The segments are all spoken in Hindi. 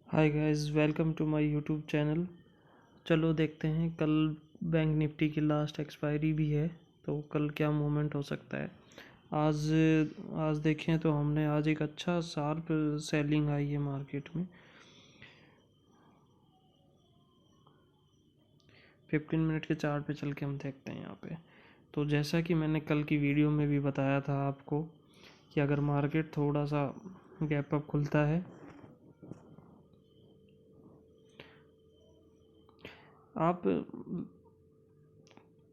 Hi guys, welcome to my YouTube channel. चलो देखते हैं, कल बैंक निफ्टी की लास्ट एक्सपायरी भी है, तो कल क्या मूवमेंट हो सकता है। आज आज देखें तो हमने आज एक अच्छा शार्प सेलिंग आई है मार्केट में। 15 मिनट के चार्ट पे चल के हम देखते हैं यहाँ पे। तो जैसा कि मैंने कल की वीडियो में भी बताया था आपको कि अगर मार्केट थोड़ा सा गैप अप खुलता है, आप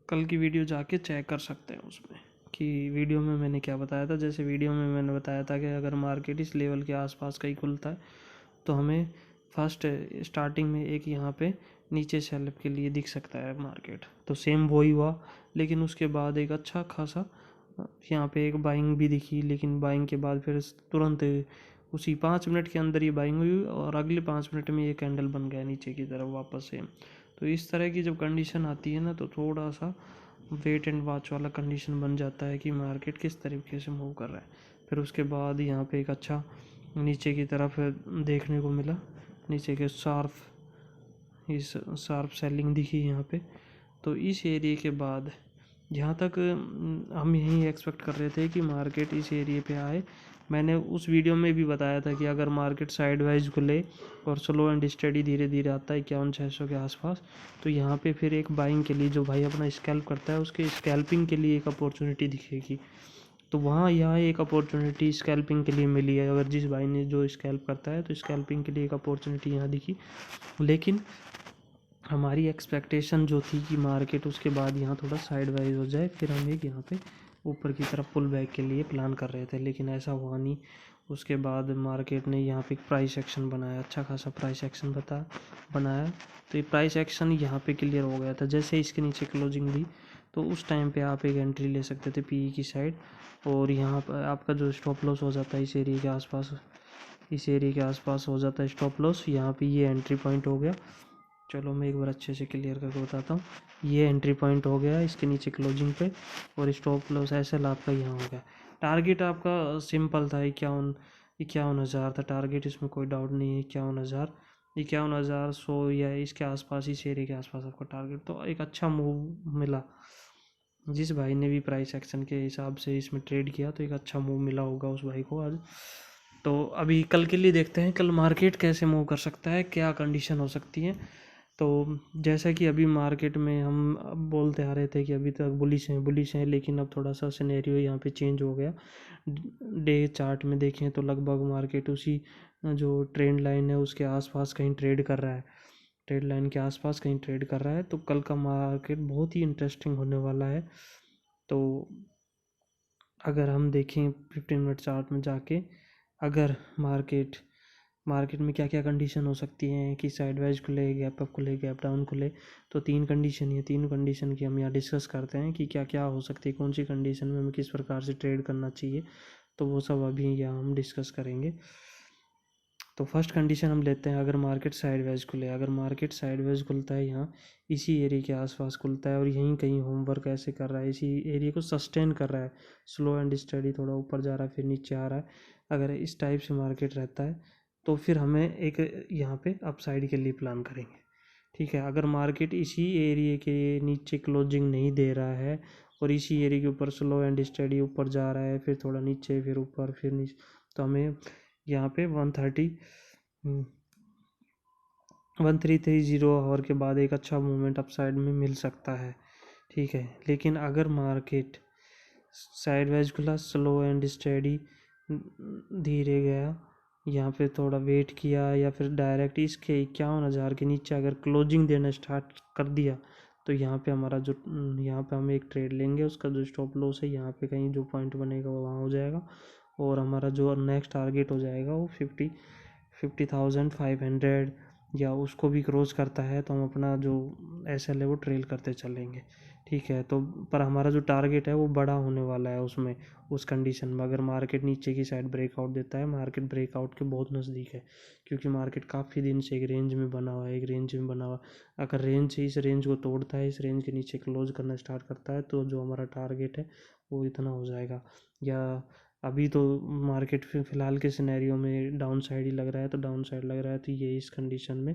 कल की वीडियो जाके चेक कर सकते हैं उसमें कि वीडियो में मैंने क्या बताया था। जैसे वीडियो में मैंने बताया था कि अगर मार्केट इस लेवल के आसपास का ही खुलता है तो हमें फर्स्ट स्टार्टिंग में एक यहाँ पे नीचे सेलअप के लिए दिख सकता है मार्केट। तो सेम वही हुआ, लेकिन उसके बाद एक अच्छा खासा यहाँ पे एक बाइंग भी दिखी, लेकिन बाइंग के बाद फिर तुरंत उसी 5 मिनट के अंदर ये बाइंग हुई और अगले 5 मिनट में ये कैंडल बन गया नीचे की तरफ वापस से। तो इस तरह की जब कंडीशन आती है ना, तो थोड़ा सा वेट एंड वॉच वाला कंडीशन बन जाता है कि मार्केट किस तरीके से मूव कर रहा है। फिर उसके बाद यहाँ पे एक अच्छा नीचे की तरफ देखने को मिला, नीचे के इस शार्प सेलिंग दिखी यहाँ पे। तो इस एरिया के बाद जहाँ तक हम यही एक्सपेक्ट कर रहे थे कि मार्केट इस एरिया पे आए। मैंने उस वीडियो में भी बताया था कि अगर मार्केट साइड वाइज खुले और स्लो एंड स्टडी धीरे धीरे आता है 51-600 के आसपास, तो यहाँ पे फिर एक बाइंग के लिए जो भाई अपना स्कैल्प करता है उसके स्कैल्पिंग के लिए एक अपॉर्चुनिटी दिखेगी। तो वहाँ यहाँ एक अपॉर्चुनिटी स्कैल्पिंग के लिए मिली है। अगर जिस भाई ने जो स्कैल्प करता है तो स्कैल्पिंग के लिए एक अपॉर्चुनिटी यहाँ दिखी। लेकिन हमारी एक्सपेक्टेशन जो थी कि मार्केट उसके बाद यहाँ थोड़ा साइड वाइज हो जाए, फिर हम एक यहाँ पे ऊपर की तरफ पुल बैक के लिए प्लान कर रहे थे, लेकिन ऐसा हुआ नहीं। उसके बाद मार्केट ने यहाँ पे एक प्राइस एक्शन बनाया, अच्छा खासा प्राइस एक्शन बनाया। तो ये प्राइस एक्शन यहाँ पे क्लियर हो गया था जैसे इसके नीचे क्लोजिंग दी। तो उस टाइम पे आप एक एंट्री ले सकते थे पीई की साइड, और यहाँ पर आपका जो स्टॉप लॉस हो जाता है इस एरिया के आसपास हो जाता है स्टॉप लॉस। यहाँ पे ये एंट्री पॉइंट हो गया। चलो मैं एक बार अच्छे से क्लियर करके बताता हूँ। ये एंट्री पॉइंट हो गया इसके नीचे क्लोजिंग पे, और स्टॉप लॉस एसएल आपका यहाँ हो गया। टारगेट आपका सिंपल था, 51 हज़ार था टारगेट, इसमें कोई डाउट नहीं है। 51,100 या इसके आसपास, इस एरिया के आसपास आपका टारगेट। तो एक अच्छा मूव मिला, जिस भाई ने भी प्राइस एक्शन के हिसाब से इसमें ट्रेड किया तो एक अच्छा मूव मिला होगा उस भाई को आज। तो अभी कल के लिए देखते हैं कल मार्केट कैसे मूव कर सकता है, क्या कंडीशन हो सकती है। तो जैसा कि अभी मार्केट में हम अब बोलते आ रहे थे कि अभी तक बुलिश हैं, लेकिन अब थोड़ा सा सिनेरियो यहाँ पे चेंज हो गया। डे चार्ट में देखें तो लगभग मार्केट उसी जो ट्रेंड लाइन है उसके आसपास कहीं ट्रेड कर रहा है, ट्रेड लाइन के आसपास कहीं ट्रेड कर रहा है। तो कल का मार्केट बहुत ही इंटरेस्टिंग होने वाला है। तो अगर हम देखें 15 मिनट चार्ट में जाके, अगर मार्केट में क्या क्या कंडीशन हो सकती हैं कि साइड वाइज खुले, गैप अप खुले, गैप डाउन खुले। तो तीन कंडीशन है, तीन कंडीशन की हम यहाँ डिस्कस करते हैं कि क्या क्या हो सकती है, कौन सी कंडीशन में हमें किस प्रकार से ट्रेड करना चाहिए। तो वो सब अभी यहाँ हम डिस्कस करेंगे। तो फर्स्ट कंडीशन हम लेते हैं, अगर मार्केट साइडवेज खुले। अगर मार्केट साइडवेज खुलता है यहाँ इसी एरिया के आसपास खुलता है और यहीं कहीं होमवर्क ऐसे कर रहा है, इसी एरिया को सस्टेन कर रहा है, स्लो एंड स्टडी थोड़ा ऊपर जा रहा है फिर नीचे आ रहा है, अगर इस टाइप से मार्केट रहता है तो फिर हमें एक यहाँ पे अपसाइड के लिए प्लान करेंगे। ठीक है, अगर मार्केट इसी एरिया के नीचे क्लोजिंग नहीं दे रहा है और इसी एरिया के ऊपर स्लो एंड स्टडी ऊपर जा रहा है, फिर थोड़ा नीचे फिर ऊपर फिर नीचे, तो हमें यहाँ पे 1330 आवर के बाद एक अच्छा मूवमेंट अपसाइड में मिल सकता है। ठीक है, लेकिन अगर मार्केट साइडवेज खुला, स्लो एंड स्टेडी धीरे गया, यहाँ पे थोड़ा वेट किया, या फिर डायरेक्ट इसके 51,000 के नीचे अगर क्लोजिंग देना स्टार्ट कर दिया, तो यहाँ पे यहाँ पे हम एक ट्रेड लेंगे, उसका जो स्टॉप लॉस है यहाँ पे कहीं जो पॉइंट बनेगा वो वहाँ हो जाएगा, और हमारा जो नेक्स्ट टारगेट हो जाएगा वो 50,500, या उसको भी क्रॉस करता है तो हम अपना जो एसएल है वो ट्रेल करते चलेंगे। ठीक है, तो पर हमारा जो टारगेट है वो बड़ा होने वाला है उसमें, उस कंडीशन में अगर मार्केट नीचे की साइड ब्रेकआउट देता है। मार्केट ब्रेकआउट के बहुत नज़दीक है, क्योंकि मार्केट काफ़ी दिन से एक रेंज में बना हुआ है। अगर इस रेंज को तोड़ता है, इस रेंज के नीचे क्लोज करना स्टार्ट करता है, तो जो हमारा टारगेट है वो इतना हो जाएगा। या अभी तो मार्केट फ़िलहाल के सिनेरियो में डाउन साइड ही लग रहा है, तो डाउन साइड लग रहा है, तो ये इस कंडीशन में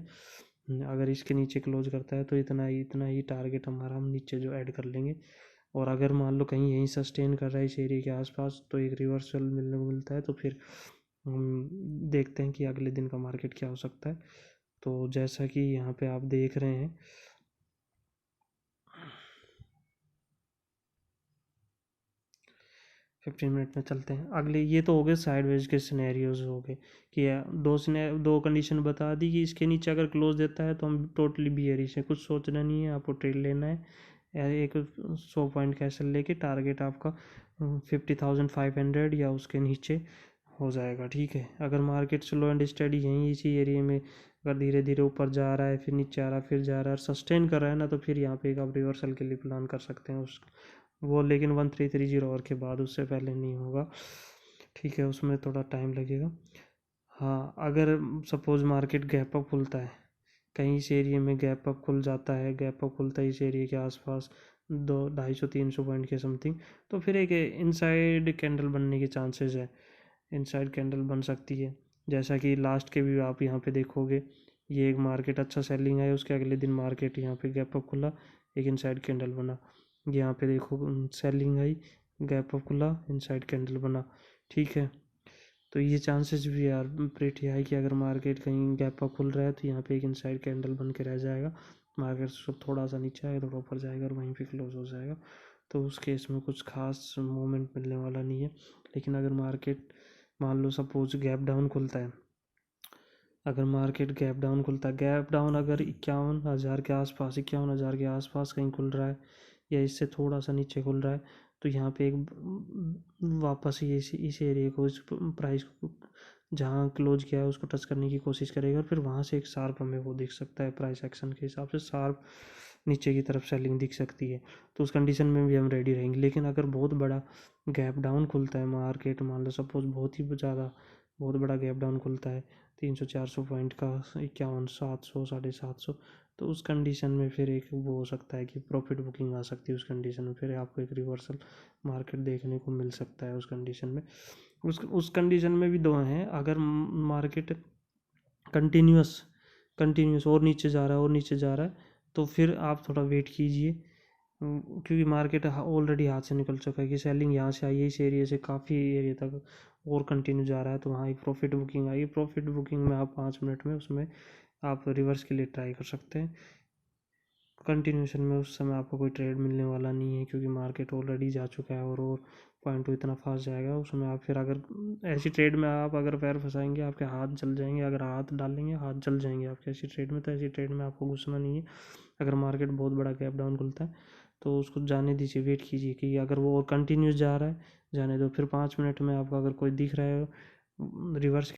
अगर इसके नीचे क्लोज करता है तो इतना ही टारगेट हमारा हम नीचे जो ऐड कर लेंगे। और अगर मान लो कहीं यहीं सस्टेन कर रहा है इस एरिया के आसपास, तो एक रिवर्सल मिलने को मिलता है, तो फिर हम देखते हैं कि अगले दिन का मार्केट क्या हो सकता है। तो जैसा कि यहाँ पे आप देख रहे हैं 15 मिनट में चलते हैं अगले। ये तो हो गए साइडवेज के सिनेरियोज हो गए कि दो कंडीशन बता दी कि इसके नीचे अगर क्लोज देता है तो हम टोटली बियरिश है, कुछ सोचना नहीं है, आपको ट्रेड लेना है। एक 100 पॉइंट कैसल लेके टारगेट आपका 50,500 या उसके नीचे हो जाएगा, ठीक है। अगर मार्केट स्लो एंड स्टडी यहीं इसी एरिया में अगर धीरे धीरे ऊपर जा रहा है, फिर नीचे आ रहा है, फिर जा रहा है, सस्टेन कर रहा है ना, तो फिर यहाँ पे एक आप रिवर्सल के लिए प्लान कर सकते हैं उस वो, लेकिन 1330 और के बाद, उससे पहले नहीं होगा, ठीक है, उसमें थोड़ा टाइम लगेगा। हाँ, अगर सपोज मार्केट गैप अप खुलता है, कहीं इस एरिया में गैप अप खुल जाता है, गैप अप खुलता है इस एरिया के आसपास 200-250-300 पॉइंट के समथिंग, तो फिर एक इनसाइड कैंडल बनने के चांसेस है, इनसाइड कैंडल बन सकती है। जैसा कि लास्ट के भी आप यहाँ पे देखोगे, ये एक मार्केट अच्छा सेलिंग है, उसके अगले दिन मार्केट यहाँ पे गैप अप खुला, एक इनसाइड कैंडल बना, यहाँ पे देखो सेलिंग आई, गैप अप खुला, इनसाइड कैंडल बना, ठीक है। तो ये चांसेस भी यार प्रीटी हाई कि अगर मार्केट कहीं गैप अप खुल रहा है तो यहाँ पे एक इनसाइड कैंडल बन के रह जाएगा, मार्केट सब थोड़ा सा नीचे आएगा, थोड़ा ऊपर जाएगा और वहीं पे क्लोज हो जाएगा। तो उस केस में कुछ खास मूवमेंट मिलने वाला नहीं है। लेकिन अगर मार्केट मान लो सपोज गैप डाउन खुलता है, अगर मार्केट गैप डाउन खुलता है, गैप डाउन अगर 51,000 के आसपास, 51,000 के आसपास कहीं खुल रहा है या इससे थोड़ा सा नीचे खुल रहा है, तो यहाँ पे एक वापस ही इस एरिया को, इस प्राइस को जहाँ क्लोज किया है उसको टच करने की कोशिश करेगा, और फिर वहाँ से एक शार्प हमें वो दिख सकता है, प्राइस एक्शन के हिसाब से शार्प नीचे की तरफ सेलिंग दिख सकती है। तो उस कंडीशन में भी हम रेडी रहेंगे। लेकिन अगर बहुत बड़ा गैप डाउन खुलता है मार्केट, मान लो सपोज बहुत बड़ा गैप डाउन खुलता है 300-400 पॉइंट का, 51, 700, 750, तो उस कंडीशन में फिर एक वो हो सकता है कि प्रॉफिट बुकिंग आ सकती है। उस कंडीशन में फिर आपको एक रिवर्सल मार्केट देखने को मिल सकता है उस कंडीशन में। उस कंडीशन में भी दो हैं, अगर मार्केट कंटिन्यूस और नीचे जा रहा है और नीचे जा रहा है, तो फिर आप थोड़ा वेट कीजिए, क्योंकि मार्केट ऑलरेडी हाथ से निकल चुका है कि सेलिंग यहाँ से आई है, इस एरिया से काफ़ी एरिया तक और कंटिन्यू जा रहा है, तो वहाँ एक प्रॉफिट बुकिंग आई। प्रॉफिट बुकिंग में आप 5 मिनट में उसमें आप रिवर्स के लिए ट्राई कर सकते हैं। कंटिन्यूशन में उस समय आपको कोई ट्रेड मिलने वाला नहीं है, क्योंकि मार्केट ऑलरेडी जा चुका है और पॉइंट टू इतना फास्ट जाएगा उसमें। आप फिर अगर ऐसी ट्रेड में आप अगर पैर फंसाएंगे, आपके हाथ जल जाएंगे, अगर हाथ डालेंगे हाथ जल जाएंगे आपके ऐसी ट्रेड में। तो ऐसी ट्रेड में आपको घुसना नहीं है। अगर मार्केट बहुत बड़ा गैप डाउन खुलता है तो उसको जाने दीजिए, वेट कीजिए कि अगर वो और कंटिन्यूस जा रहा है जाने दो। फिर 5 मिनट में आपको अगर कोई दिख रहा है रिवर्स